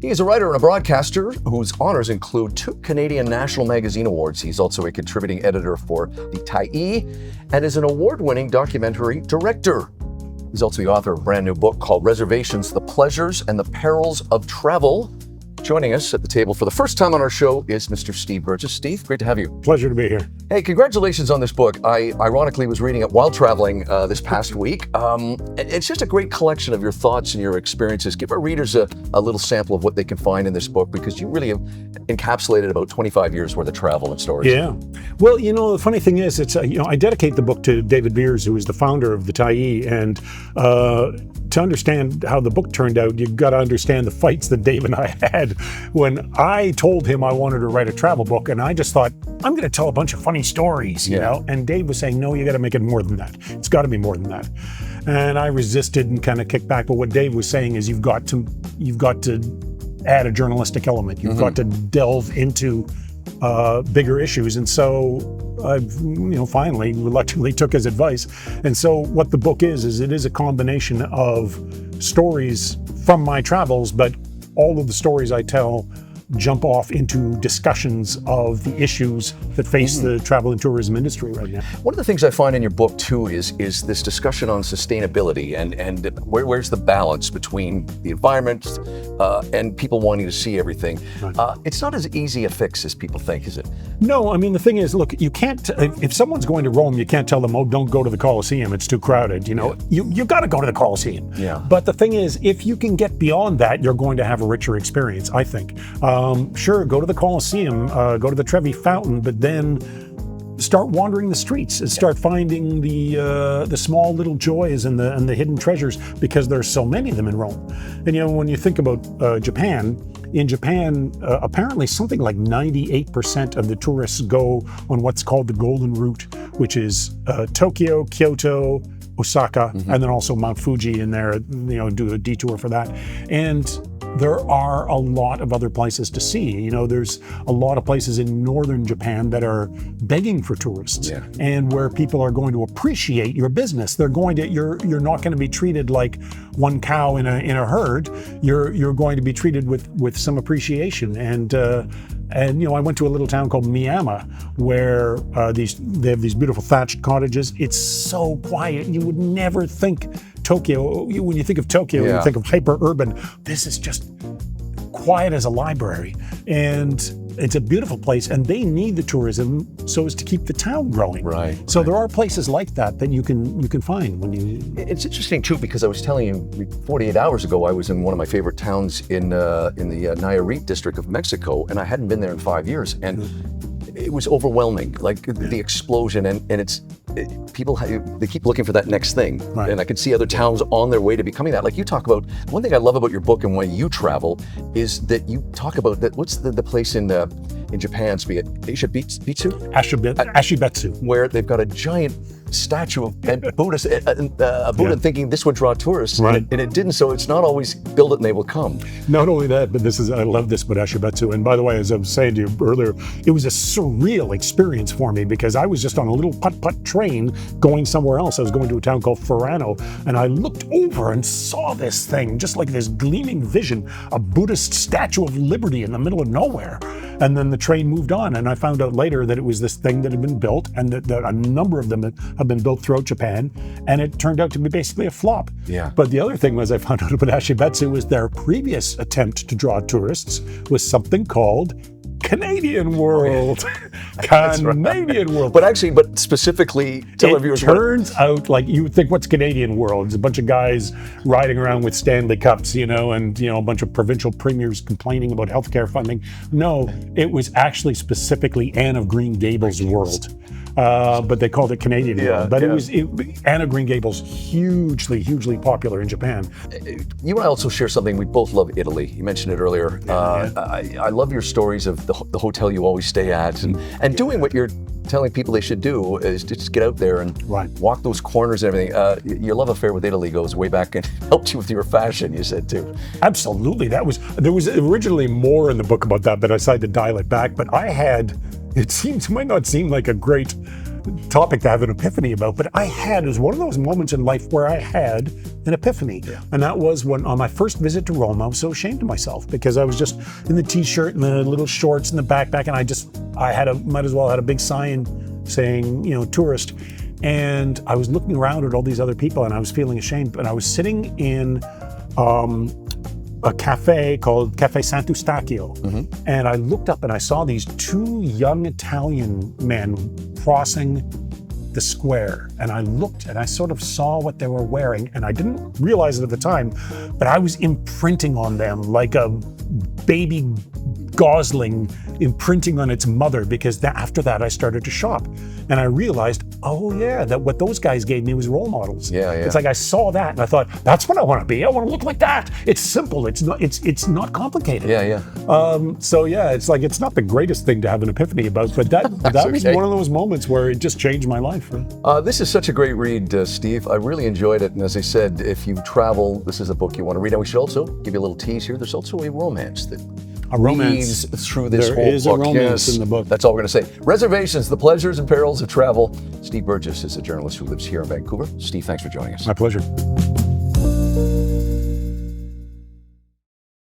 He is a writer and a broadcaster whose honors include 2 Canadian National Magazine Awards. He's also a contributing editor for the Tyee and is an award-winning documentary director. He's also the author of a brand new book called Reservations, The Pleasures and the Perils of Travel. Joining us at the table for the first time on our show is Mr. Steve Burgess. Steve, great to have you. Pleasure to be here. Hey, congratulations on this book. I ironically was reading it while traveling this past week. It's just a great collection of your thoughts and your experiences. Give our readers a little sample of what they can find in this book, because you really have encapsulated about 25 years worth of travel and stories. Yeah. Well, the funny thing is, it's I dedicate the book to David Beers, who is the founder of the Tyee, and to understand how the book turned out, you've got to understand the fights that Dave and I had when I told him I wanted to write a travel book, and I just thought, I'm going to tell a bunch of funny stories, you know? And Dave was saying, no, you got to make it more than that. It's got to be more than that. And I resisted and kind of kicked back. But what Dave was saying is, you've got to add a journalistic element. You've got to delve into bigger issues. And so I, finally reluctantly took his advice. And so what the book is it is a combination of stories from my travels, but all of the stories I tell jump off into discussions of the issues that face the travel and tourism industry right now. One of the things I find in your book too is this discussion on sustainability and where's the balance between the environment and people wanting to see everything. Right. It's not as easy a fix as people think, is it? No, I mean, the thing is, look, you can't, if someone's going to Rome, you can't tell them, oh, don't go to the Colosseum, it's too crowded, You've got to go to the Colosseum. Yeah. But the thing is, if you can get beyond that, you're going to have a richer experience, I think. Sure, go to the Colosseum, go to the Trevi Fountain, but then start wandering the streets and start finding the small little joys and the hidden treasures, because there's so many of them in Rome. And when you think about Japan, in Japan, apparently something like 98% of the tourists go on what's called the Golden Route, which is Tokyo, Kyoto, Osaka, and then also Mount Fuji in there, do a detour for that. And there are a lot of other places to see. There's a lot of places in northern Japan that are begging for tourists, and where people are going to appreciate your business. You're not going to be treated like one cow in a herd. You're going to be treated with some appreciation. And I went to a little town called Miyama, where they have these beautiful thatched cottages. It's so quiet. You would never think Tokyo, when you think of Tokyo, you think of hyper-urban. This is just quiet as a library. And it's a beautiful place, and they need the tourism so as to keep the town growing. Right. So there are places like that you can find when you. It's interesting too, because I was telling you 48 hours ago, I was in one of my favorite towns in the Nayarit district of Mexico, and I hadn't been there in 5 years, and it was overwhelming, like the explosion, and people they keep looking for that next thing, and I can see other towns on their way to becoming that. Like you talk about, one thing I love about your book and when you travel is that you talk about that. What's the place in Japan? Ashibetsu, where they've got a giant statue of Buddha, thinking this would draw tourists, and it didn't. So it's not always build it and they will come. Not only that, but I love this about Ashibetsu. And by the way, as I was saying to you earlier, it was a surreal experience for me, because I was just on a little putt-putt train going somewhere else. I was going to a town called Furano, and I looked over and saw this thing, just like this gleaming vision, a Buddhist Statue of Liberty in the middle of nowhere. And then the train moved on, and I found out later that it was this thing that had been built, and that a number of them have been built throughout Japan, and it turned out to be basically a flop. Yeah. But the other thing was, I found out about Ashibetsu was their previous attempt to draw tourists was something called Canadian World. Canadian World. But specifically, tell our viewers. It turns out, like, you would think, what's Canadian World? It's a bunch of guys riding around with Stanley Cups, and a bunch of provincial premiers complaining about healthcare funding. No, it was actually specifically Anne of Green Gables World. But they called it Canadian World. But Anne of Green Gables, hugely popular in Japan. You and I also share something. We both love Italy. You mentioned it earlier. I love your stories of the hotel you always stay at, and doing what you're telling people they should do is to just get out there and walk those corners and everything. Your love affair with Italy goes way back and helped you with your fashion, you said too. Absolutely. There was originally more in the book about that, but I decided to dial it back. But it might not seem like a great topic to have an epiphany about, but it was one of those moments in life where I had an epiphany. And that was when on my first visit to Rome, I was so ashamed of myself because I was just in the t-shirt and the little shorts and the backpack, and I might as well had a big sign saying, tourist. And I was looking around at all these other people and I was feeling ashamed. And I was sitting in a cafe called Cafe Sant'Eustachio. And I looked up and I saw these two young Italian men crossing the square. And I looked and I sort of saw what they were wearing, and I didn't realize it at the time, but I was imprinting on them like a baby gosling imprinting on its mother, because after that I started to shop and I realized, that what those guys gave me was role models. It's like I saw that and I thought, that's what I want to be. I want to look like that. It's simple. It's not complicated. It's like, it's not the greatest thing to have an epiphany about, but that was one of those moments where it just changed my life. This is such a great read, Steve. I really enjoyed it. And as I said, if you travel, this is a book you want to read. And we should also give you a little tease here. There's also a romance that weaves through this whole book. There is a romance in the book. That's all we're going to say. Reservations, The Pleasures and Perils of Travel. Steve Burgess is a journalist who lives here in Vancouver. Steve, thanks for joining us. My pleasure.